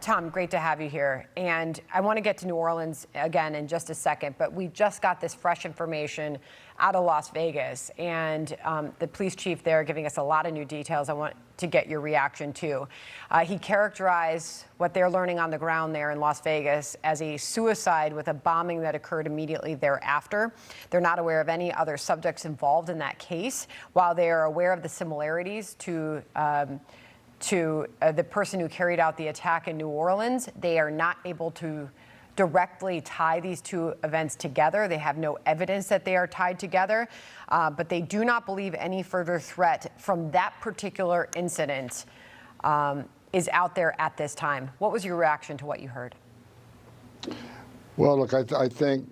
Tom, great to have you here. And I want to get to New Orleans again in just a second, but we just got this fresh information out of Las Vegas. And the police chief there giving us a lot of new details. I want to get your reaction to. He characterized what they're learning on the ground there in Las Vegas as a suicide with a bombing that occurred immediately thereafter. They're not aware of any other subjects involved in that case, while they are aware of the similarities to the person who carried out the attack in New Orleans. They are not able to directly tie these two events together. They have no evidence that they are tied together, but they do not believe any further threat from that particular incident is out there at this time. What was your reaction to what you heard? Well, look, I think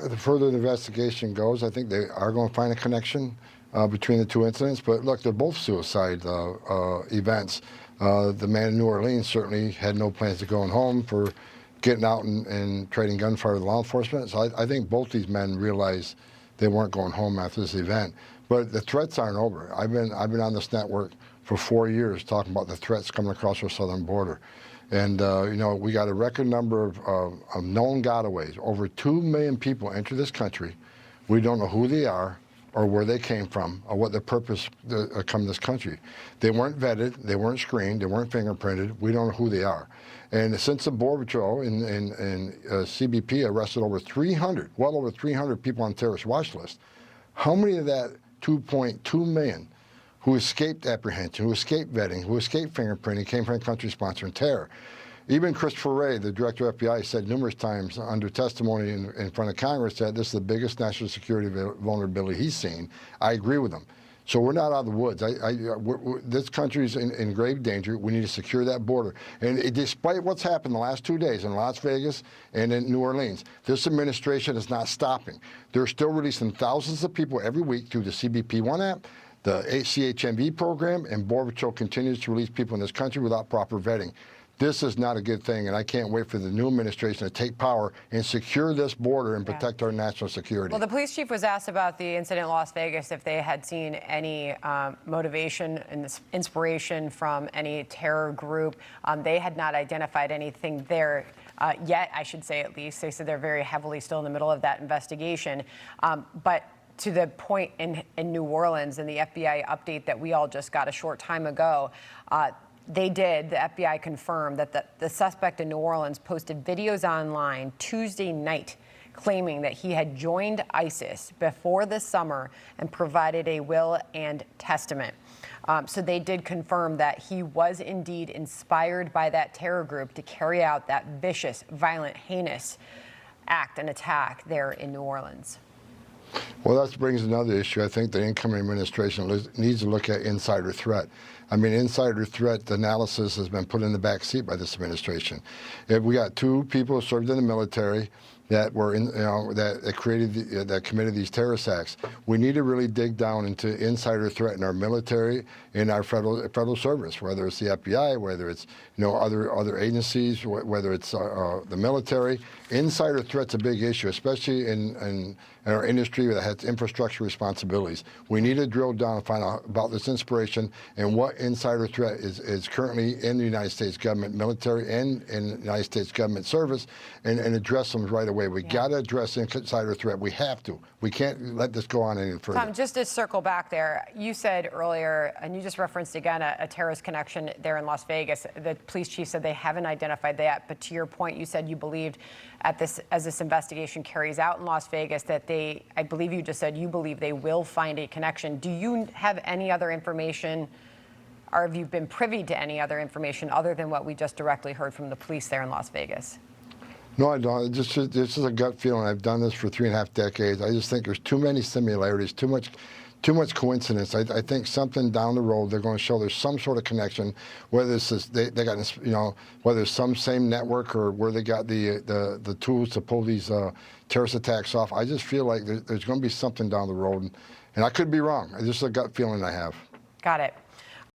the further the investigation goes, I think they are going to find a connection between the two incidents. But look, they're both suicide events. The man in New Orleans certainly had no plans to going home for getting out and trading gunfire with law enforcement. So I think both these men realized they weren't going home after this event. But the threats aren't over. I've been on this network for 4 years talking about the threats coming across our southern border. And, you know, we got a record number of known gotaways. Over 2 million people enter this country. We don't know who they are or where they came from or what their purpose to come to this country. They weren't vetted, they weren't screened, they weren't fingerprinted. We don't know who they are. And since the Border Patrol and CBP arrested over 300, well over 300 people on terrorist watch list, how many of that 2.2 million who escaped apprehension, who escaped vetting, who escaped fingerprinting came from a country sponsoring terror? Even Christopher Wray, the director of FBI, said numerous times under testimony in front of Congress that this is the biggest national security vulnerability he's seen. I agree with him. So we're not out of the woods. This country is in grave danger. We need to secure that border. And despite what's happened the last 2 days in Las Vegas and in New Orleans, this administration is not stopping. They're still releasing thousands of people every week through the CBP One app, the CHMV program, and Border Patrol continues to release people in this country without proper vetting. This is not a good thing, and I can't wait for the new administration to take power and secure this border and protect our national security. Well, the police chief was asked about the incident in Las Vegas, if they had seen any motivation and inspiration from any terror group. They had not identified anything there yet, I should say, at least. They said they're very heavily still in the middle of that investigation. But to the point in New Orleans and the FBI update that we all just got a short time ago, the FBI confirmed that the suspect in New Orleans posted videos online Tuesday night claiming that he had joined ISIS before the summer and provided a will and testament. So they did confirm that he was indeed inspired by that terror group to carry out that vicious, violent, heinous act and attack there in New Orleans. Well, that brings another issue. I think the incoming administration needs to look at insider threat. I mean, insider threat analysis has been put in the back seat by this administration. If we got 2 people who served in the military that were that committed these terrorist acts, we need to really dig down into insider threat in our military, in our federal service, whether it's the FBI, whether it's other agencies, whether it's the military. Insider threat's a big issue, especially in our industry that has infrastructure responsibilities. We need to drill down and find out about this inspiration and what insider threat is currently in the United States government, military, and in the United States government service, and address them right away. We got to address insider threat. We have to. We can't let this go on any further. Tom, just to circle back there, you said earlier, and you just referenced again a terrorist connection there in Las Vegas. The police chief said they haven't identified that, but to your point, you said you believed as this investigation carries out in Las Vegas that I believe you just said you believe they will find a connection. Do you have any other information, or have you been privy to any other information other than what we just directly heard from the police there in Las Vegas? No, I don't. This is a gut feeling. I've done this for 3.5 decades. I just think there's too many similarities, too much coincidence. I think something down the road they're going to show there's some sort of connection, whether it's they got whether it's some same network or where they got the tools to pull these terrorist attacks off. I just feel like there's going to be something down the road, and I could be wrong. It's just a gut feeling I have. Got it.